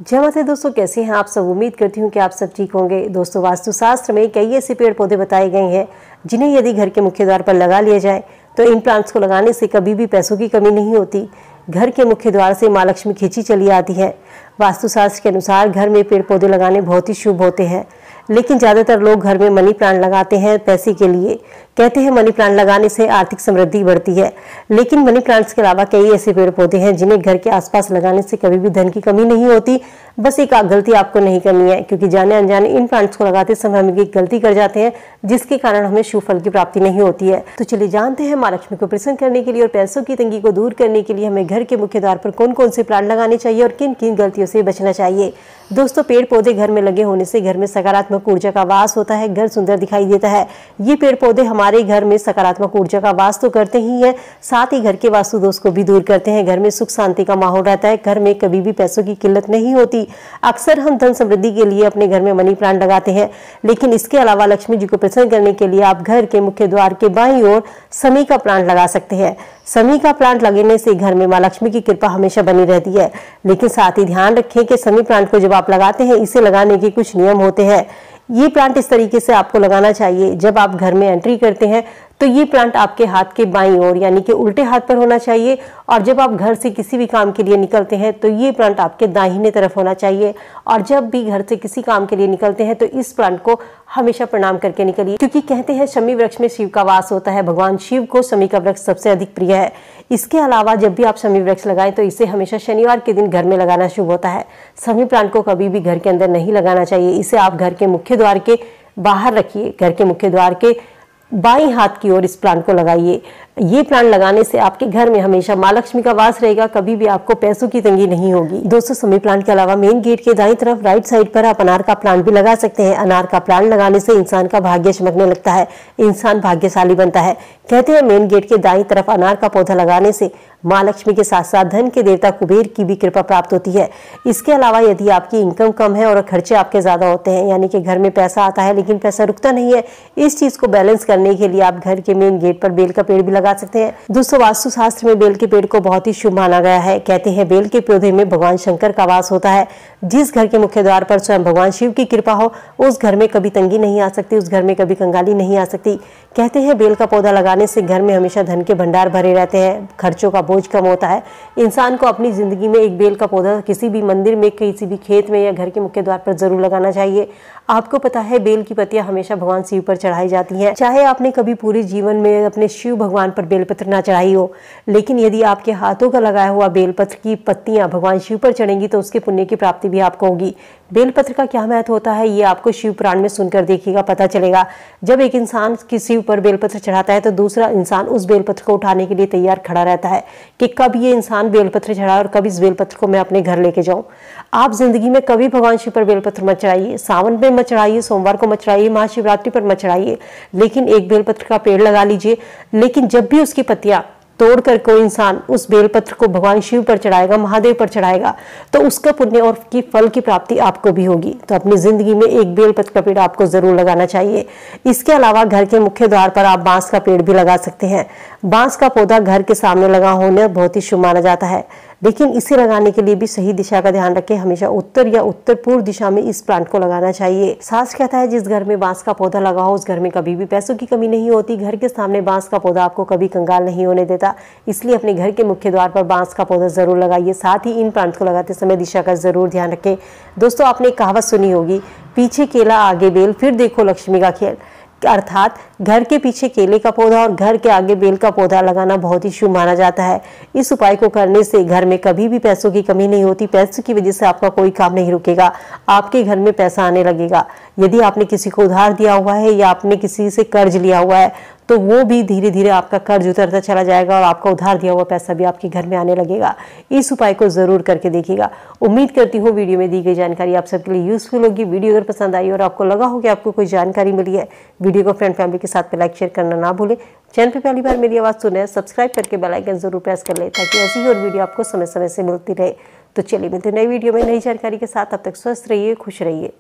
जय माता दोस्तों, कैसे हैं आप सब। उम्मीद करती हूँ कि आप सब ठीक होंगे। दोस्तों, वास्तुशास्त्र में कई ऐसे पेड़ पौधे बताए गए हैं जिन्हें यदि घर के मुख्य द्वार पर लगा लिया जाए तो इन प्लांट्स को लगाने से कभी भी पैसों की कमी नहीं होती। घर के मुख्य द्वार से माँ लक्ष्मी खींची चली आती है। वास्तुशास्त्र के अनुसार घर में पेड़ पौधे लगाने बहुत ही शुभ होते हैं, लेकिन ज़्यादातर लोग घर में मनी प्लांट लगाते हैं पैसे के लिए। कहते हैं मनी प्लांट लगाने से आर्थिक समृद्धि बढ़ती है, लेकिन मनी प्लांट्स के अलावा कई ऐसे पेड़ पौधे हैं जिन्हें घर के आसपास लगाने से कभी भी धन की कमी नहीं होती। बस एक गलती आपको नहीं करनी है, क्योंकि जाने अनजाने इन प्लांट्स को लगाते समय हम एक गलती कर जाते हैं जिसके कारण हमें शुभ फल की प्राप्ति नहीं होती है। तो चलिए जानते हैं माँ लक्ष्मी को प्रसन्न करने के लिए और पैसों की तंगी को दूर करने के लिए हमें घर के मुख्य द्वार पर कौन कौन से प्लांट लगाने चाहिए और किन किन गलतियों से बचना चाहिए। दोस्तों, पेड़ पौधे घर में लगे होने से घर में सकारात्मक ऊर्जा का वास होता है, घर सुंदर दिखाई देता है। ये पेड़ पौधे हमारे घर में सकारात्मक ऊर्जा का वास तो करते ही है, साथ ही घर के वास्तु दोष को भी दूर करते हैं। घर में सुख शांति का माहौल रहता है, घर में कभी भी पैसों की किल्लत नहीं होती। अक्सर हम धन समृद्धि के लिए अपने घर में मनी प्लांट लगाते हैं, लेकिन इसके अलावा लक्ष्मी जी को प्रसन्न करने के लिए आप घर के मुख्य द्वार के बाईं ओर समी का प्लांट लगा सकते हैं। समी का प्लांट लगाने से घर में माँ लक्ष्मी की कृपा हमेशा बनी रहती है, लेकिन साथ ही ध्यान रखें कि समी प्लांट को जब आप लगाते हैं इसे लगाने के कुछ नियम होते हैं। ये प्लांट इस तरीके से आपको लगाना चाहिए, जब आप घर में एंट्री करते हैं तो ये प्लांट आपके हाथ के बाईं ओर यानी कि उल्टे हाथ पर होना चाहिए, और जब आप घर से किसी भी काम के लिए निकलते हैं तो ये प्लांट आपके दाहिने तरफ होना चाहिए। और जब भी घर से किसी काम के लिए निकलते हैं तो इस प्लांट को हमेशा प्रणाम करके निकलिए, क्योंकि कहते हैं शमी वृक्ष में शिव का वास होता है। भगवान शिव को शमी का वृक्ष सबसे अधिक प्रिय है। इसके अलावा जब भी आप शमी वृक्ष लगाएं तो इसे हमेशा शनिवार के दिन घर में लगाना शुभ होता है। शमी प्लांट को कभी भी घर के अंदर नहीं लगाना चाहिए, इसे आप घर के मुख्य द्वार के बाहर रखिए। घर के मुख्य द्वार के बाईं हाथ की ओर इस प्लांट को लगाइए। ये प्लांट लगाने से आपके घर में हमेशा माँ लक्ष्मी का वास रहेगा, कभी भी आपको पैसों की तंगी नहीं होगी। दोस्तों, समी प्लांट के अलावा मेन गेट के दाईं तरफ राइट साइड पर आप अनार का प्लांट भी लगा सकते हैं। अनार का प्लांट लगाने से इंसान का भाग्य चमकने लगता है, इंसान भाग्यशाली बनता है। कहते हैं मेन गेट के दाईं तरफ अनार का पौधा लगाने से माँ लक्ष्मी के साथ साथ धन के देवता कुबेर की भी कृपा प्राप्त होती है। इसके अलावा यदि आपकी इनकम कम है और खर्चे आपके ज्यादा होते हैं, यानी कि घर में पैसा आता है लेकिन पैसा रुकता नहीं है, इस चीज को बैलेंस करने के लिए आप घर के मेन गेट पर बेल का पेड़ भी लगा सकते हैं। दोस्तों, वास्तुशास्त्र में बेल के पेड़ को बहुत ही शुभ माना गया है। कहते हैं बेल के पौधे में भगवान शंकर का वास होता है। जिस घर के मुख्य द्वार पर स्वयं भगवान शिव की कृपा हो उस घर में कभी तंगी नहीं आ सकती, उस घर में कभी कंगाली नहीं आ सकती। कहते हैं बेल का पौधा लगाने से घर में हमेशा धन के भंडार भरे रहते हैं, खर्चों का बोझ कम होता है। इंसान को अपनी जिंदगी में एक बेल का पौधा किसी भी मंदिर में, किसी भी खेत में या घर के मुख्य द्वार पर जरूर लगाना चाहिए। आपको पता है बेल की पत्तियां हमेशा भगवान शिव पर चढ़ाई जाती हैं। चाहे आपने कभी पूरे जीवन में अपने शिव भगवान पर बेलपत्र ना चढ़ाई हो, लेकिन यदि आपके हाथों का लगाया हुआ बेलपत्र की पत्तियां भगवान शिव पर चढ़ेंगी तो उसके पुण्य की प्राप्ति भी आपको होगी। बेलपत्र का क्या महत्व होता है ये आपको शिव पुराण में सुनकर देखिएगा, पता चलेगा। जब एक इंसान किसी शिव पर बेलपत्र चढ़ाता है तो दूसरा इंसान उस बेलपत्र को उठाने के लिए तैयार खड़ा रहता है कि कब ये इंसान बेलपत्र चढ़ाए और कब इस बेलपत्र को मैं अपने घर लेके जाऊं। आप जिंदगी में कभी भगवान शिव पर बेलपत्र मत चढ़ाइए, सावन में मत चढ़ाइए, सोमवार को मत चढ़ाइए, महाशिवरात्रि पर मत चढ़ाइए, लेकिन एक बेलपत्र का पेड़ लगा लीजिए। लेकिन जब भी उसकी पत्तियां तोड़कर कोई इंसान उस बेलपत्र को भगवान शिव पर चढ़ाएगा, महादेव पर चढ़ाएगा, तो उसका पुण्य और की फल की प्राप्ति आपको भी होगी। तो अपनी जिंदगी में एक बेलपत्र का पेड़ आपको जरूर लगाना चाहिए। इसके अलावा घर के मुख्य द्वार पर आप बांस का पेड़ भी लगा सकते हैं। बांस का पौधा घर के सामने लगा होना बहुत ही शुभ माना जाता है, लेकिन इसे लगाने के लिए भी सही दिशा का ध्यान रखें। हमेशा उत्तर या उत्तर पूर्व दिशा में इस प्लांट को लगाना चाहिए। शास्त्र कहता है जिस घर में बांस का पौधा लगा हो उस घर में कभी भी पैसों की कमी नहीं होती। घर के सामने बांस का पौधा आपको कभी कंगाल नहीं होने देता, इसलिए अपने घर के मुख्य द्वार पर बांस का पौधा जरूर लगाइए। साथ ही इन प्लांट को लगाते समय दिशा का जरूर ध्यान रखें। दोस्तों, आपने एक कहावत सुनी होगी, पीछे केला आगे बेल फिर देखो लक्ष्मी का खेल। अर्थात घर के पीछे केले का पौधा और घर के आगे बेल का पौधा लगाना बहुत ही शुभ माना जाता है। इस उपाय को करने से घर में कभी भी पैसों की कमी नहीं होती। पैसों की वजह से आपका कोई काम नहीं रुकेगा, आपके घर में पैसा आने लगेगा। यदि आपने किसी को उधार दिया हुआ है या आपने किसी से कर्ज लिया हुआ है तो वो भी धीरे धीरे आपका कर्ज उतरता चला जाएगा और आपका उधार दिया हुआ पैसा भी आपके घर में आने लगेगा। इस उपाय को जरूर करके देखिएगा। उम्मीद करती हूँ वीडियो में दी गई जानकारी आप सबके लिए यूजफुल होगी। वीडियो अगर पसंद आई और आपको लगा हो कि आपको कोई जानकारी मिली है, वीडियो को फ्रेंड फैमिली के साथ लाइक शेयर करना ना भूलें। चैनल पे पहली बार मेरी आवाज़ सुने सब्सक्राइब करके बेल आइकन जरूर प्रेस कर ले, ताकि ऐसी ही और वीडियो आपको समय समय से मिलती रहे। तो चलिए मिलते नई वीडियो में नई जानकारी के साथ, तब तक स्वस्थ रहिए, खुश रहिए।